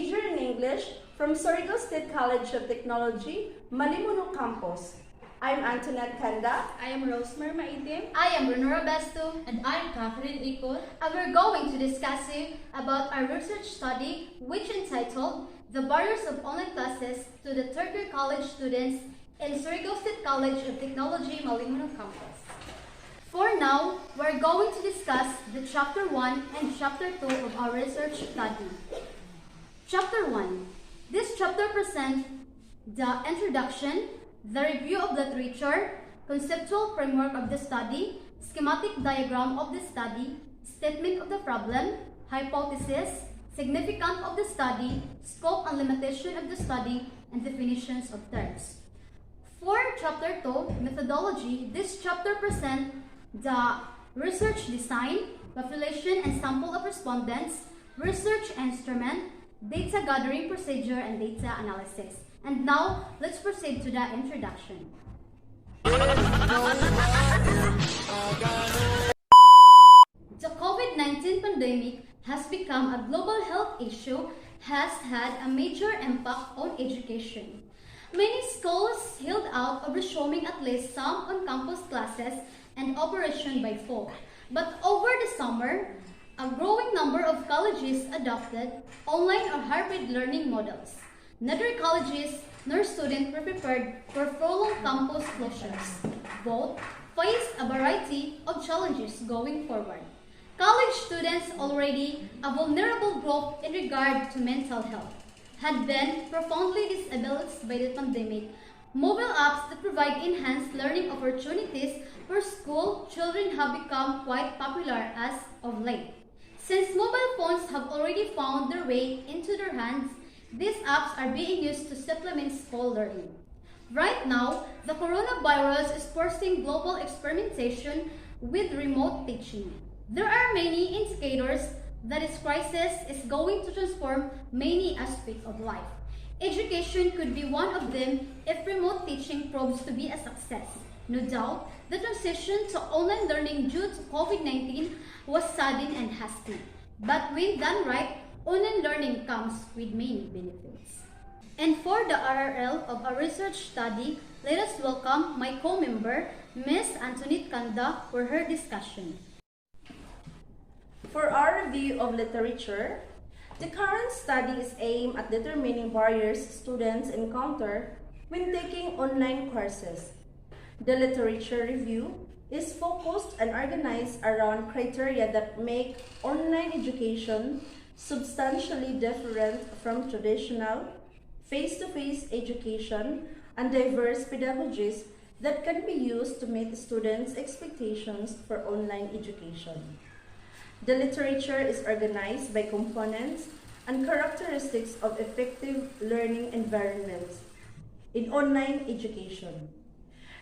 major in English from Surigao State College of Technology, Malimuno Campus. I'm Antoinette Kanda. I am Rosemary Maitim. I am Renora Besto. And I'm Catherine Icon. And we're going to discuss about our research study, which entitled The Barriers of Online Classes to the Third Year College Students in Surigao State College of Technology, Malimuno Campus. For now, we're going to discuss the Chapter 1 and Chapter 2 of our research study. Chapter 1. This chapter presents the introduction, the review of literature, conceptual framework of the study, schematic diagram of the study, statement of the problem, hypothesis, significance of the study, scope and limitation of the study, and definitions of terms. For Chapter 2, methodology, this chapter presents the research design, population and sample of respondents, research instrument, data gathering procedure, and data analysis. And now, let's proceed to the introduction. The COVID-19 pandemic has become a global health issue, has had a major impact on education. Many schools held out of resuming at least some on-campus classes and operation by fall. But over the summer, a growing number of colleges adopted online or hybrid learning models. Neither colleges nor students were prepared for prolonged campus closures. Both faced a variety of challenges going forward. College students, already a vulnerable group in regard to mental health, had been profoundly disabled by the pandemic. Mobile apps that provide enhanced learning opportunities for school children have become quite popular as of late. Since mobile phones have already found their way into their hands, these apps are being used to supplement school learning. Right now, the coronavirus is forcing global experimentation with remote teaching. There are many indicators that this crisis is going to transform many aspects of life. Education could be one of them if remote teaching proves to be a success. No doubt, the transition to online learning due to COVID-19 was sudden and hasty. But when done right, online learning comes with many benefits. And for the RRL of our research study, let us welcome my co-member, Ms. Antoinette Kanda, for her discussion. For our review of literature, the current study is aimed at determining barriers students encounter when taking online courses. The literature review is focused and organized around criteria that make online education substantially different from traditional face-to-face education and diverse pedagogies that can be used to meet students' expectations for online education. The literature is organized by components and characteristics of effective learning environments in online education.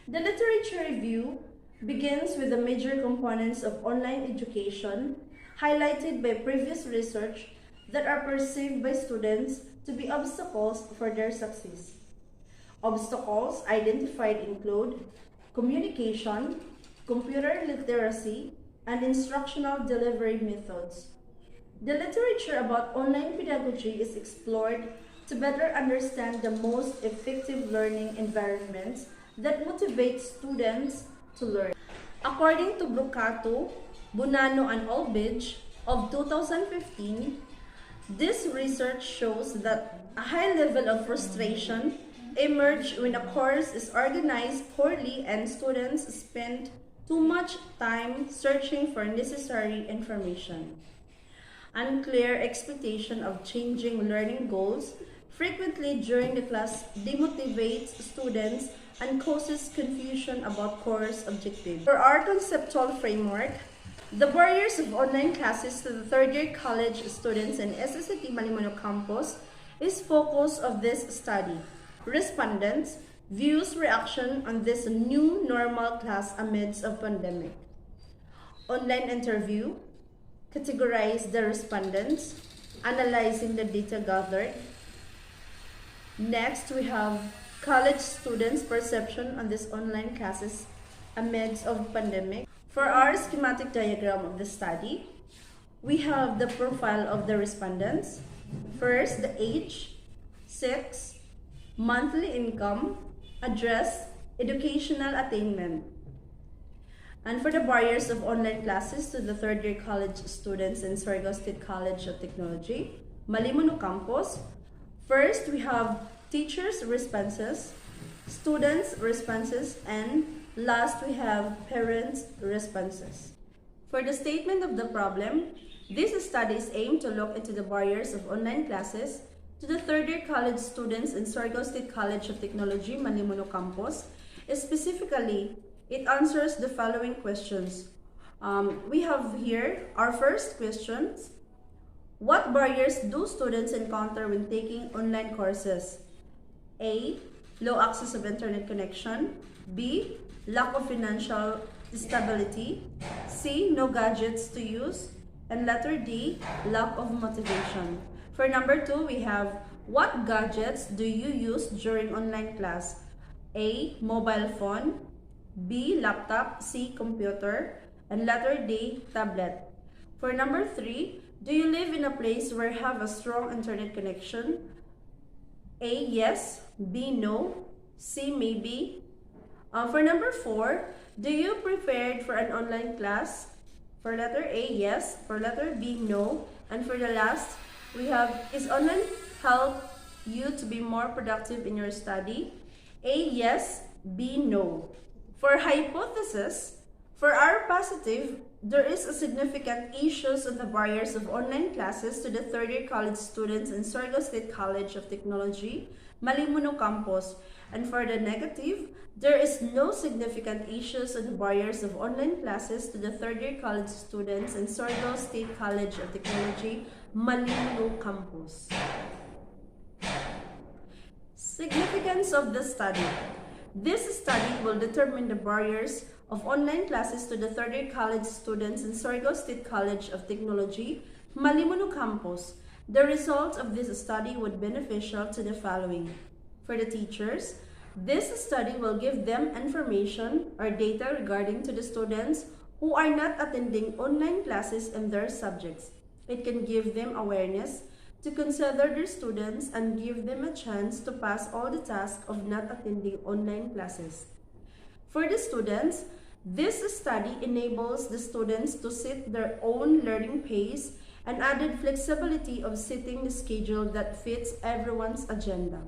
The literature review begins with the major components of online education highlighted by previous research that are perceived by students to be obstacles for their success. Obstacles identified include communication, computer literacy, and instructional delivery methods. The literature about online pedagogy is explored to better understand the most effective learning environments that motivate students to learn. According to Brucato, Bonanno, and Olbidge of 2015, this research shows that a high level of frustration emerges when a course is organized poorly and students spend too much time searching for necessary information. Unclear expectation of changing learning goals frequently during the class demotivates students and causes confusion about course objectives. For our conceptual framework, the barriers of online classes to the third-year college students in SSIT Malimuno Campus is focus of this study. Respondents views reaction on this new normal class amidst a pandemic. Online interview, categorize the respondents, analyzing the data gathered. Next, we have college students' perception on these online classes amidst of pandemic. For our schematic diagram of the study, we have the profile of the respondents, First, the age, sex, monthly income, address, educational attainment. And for the barriers of online classes to the third-year college students in Surigao State College of Technology, Malimuno Campus. First, we have teachers' responses, students' responses, and last, we have parents' responses. For the statement of the problem, this study is aimed to look into the barriers of online classes to the third-year college students in Surigao State College of Technology, Malimuno Campus. Specifically, it answers the following questions. We have here our first questions. What barriers do students encounter when taking online courses? A. Low access of internet connection. B. Lack of financial stability. C. No gadgets to use. And letter D. Lack of motivation. For number 2, we have what gadgets do you use during online class? A. Mobile phone. B. Laptop. C. Computer. And letter D. Tablet. For number 3, do you live in a place where you have a strong internet connection? A. Yes. B. No. C. Maybe. For number 4, do you prepared for an online class? For letter A, yes. For letter B, no. And for the last, we have, is online help you to be more productive in your study? A, yes. B, no. For hypothesis, for our positive, there is a significant issues on the barriers of online classes to the third-year college students in Surigao State College of Technology, Malimuno Campus. And for the negative, there is no significant issues on the barriers of online classes to the third-year college students in Surigao State College of Technology, Malimuno Campus. Significance of the study. This study will determine the barriers of online classes to the third-year college students in Surigao State College of Technology, Malimuno Campus. The result of this study would be beneficial to the following. For the teachers, this study will give them information or data regarding to the students who are not attending online classes in their subjects. It can give them awareness to consider their students and give them a chance to pass all the tasks of not attending online classes. For the students, this study enables the students to set their own learning pace and added flexibility of setting the schedule that fits everyone's agenda.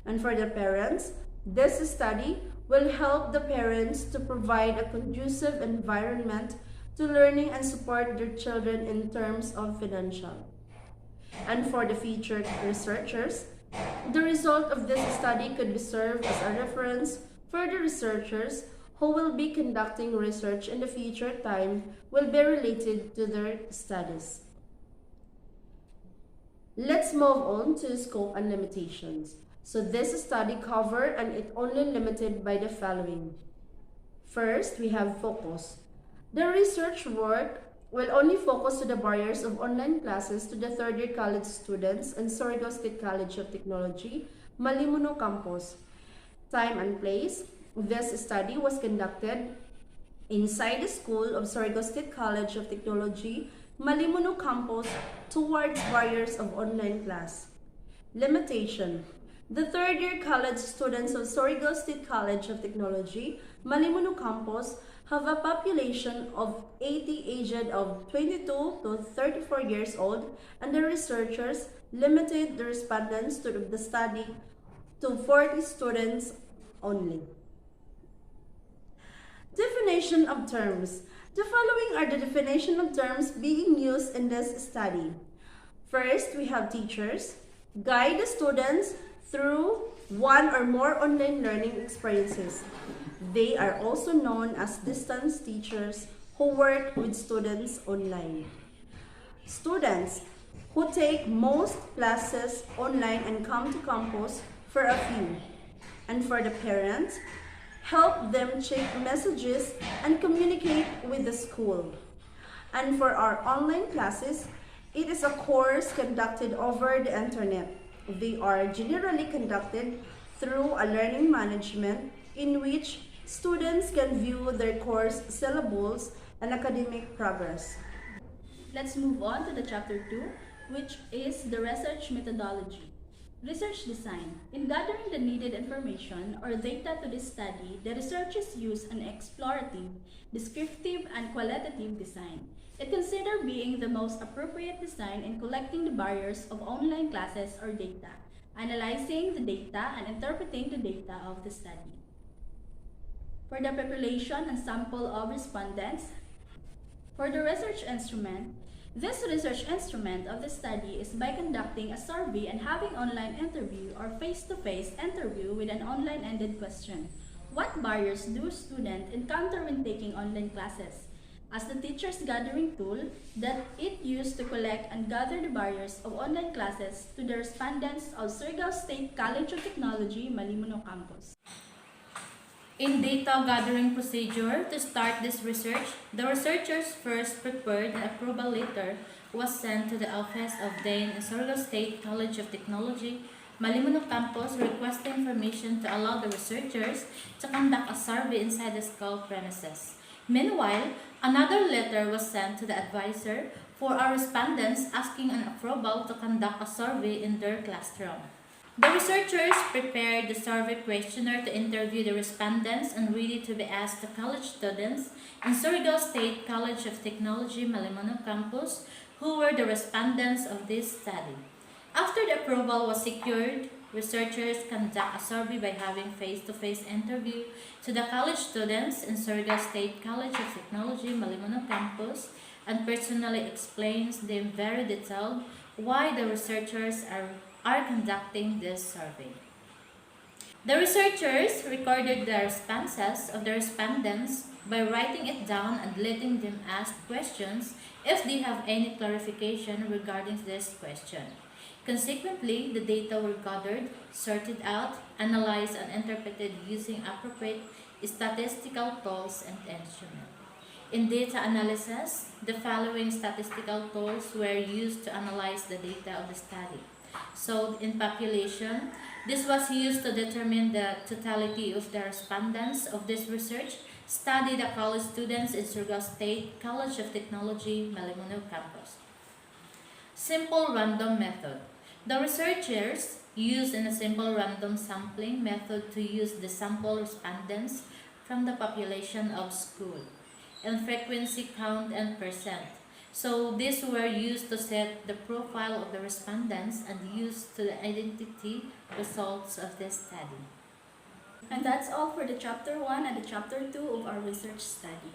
And for the parents, this study will help the parents to provide a conducive environment to learning and support their children in terms of financial. And for the featured researchers, the result of this study could be served as a reference for the researchers who will be conducting research in the future time will be related to their studies. Let's move on to scope and limitations. So this study covered and it only limited by the following. First, we have focus. The research work will only focus to the barriers of online classes to the third-year college students in Surigao State College of Technology, Malimuno Campus. Time and place. This study was conducted inside the school of Surigao State College of Technology, Malimuno Campus, towards barriers of online class. Limitation. The third-year college students of Surigao State College of Technology, Malimuno Campus, have a population of 80 aged of 22 to 34 years old, and the researchers limited the respondents to the study to 40 students only. Definition of terms. The following are the definition of terms being used in this study. First, we have teachers. Guide the students through one or more online learning experiences. They are also known as distance teachers who work with students online. Students who take most classes online and come to campus for a few. And for the parents, help them check messages and communicate with the school. And for our online classes, it is a course conducted over the internet. They are generally conducted through a learning management in which students can view their course syllables and academic progress. Let's move on to the chapter 2, which is the research methodology. Research design. In gathering the needed information or data to this study, the researchers use an explorative, descriptive, and qualitative design. It considered being the most appropriate design in collecting the barriers of online classes or data, analyzing the data, and interpreting the data of the study. For the population and sample of respondents, for the research instrument, this research instrument of the study is by conducting a survey and having online interview or face-to-face interview with an online-ended question. What barriers do students encounter when taking online classes? As the teacher's gathering tool that it used to collect and gather the barriers of online classes to the respondents of Surigao State College of Technology, Malimuno Campus. In data gathering procedure to start this research, the researchers first prepared an approval letter was sent to the office of Dean in Surigao State College of Technology, Malimuno Campus, requesting permission to allow the researchers to conduct a survey inside the school premises. Meanwhile, another letter was sent to the advisor for our respondents asking an approval to conduct a survey in their classroom. The researchers prepared the survey questionnaire to interview the respondents and ready to be asked to college students in Surigao State College of Technology, Malimuno Campus, who were the respondents of this study. After the approval was secured, researchers conduct a survey by having face-to-face interview to the college students in Surigao State College of Technology, Malimuno Campus, and personally explains them very detailed why the researchers are conducting this survey. The researchers recorded the responses of the respondents by writing it down and letting them ask questions if they have any clarification regarding this question. Consequently, the data were gathered, sorted out, analyzed, and interpreted using appropriate statistical tools and instruments. In data analysis, the following statistical tools were used to analyze the data of the study. So, in population, this was used to determine the totality of the respondents of this research study, the college students in Surigao State College of Technology, Malimuno Campus. Simple random method. The researchers used in a simple random sampling method to use the sample respondents from the population of school and frequency count and percent. So these were used to set the profile of the respondents and used to identity results of this study. And that's all for the Chapter 1 and the Chapter 2 of our research study.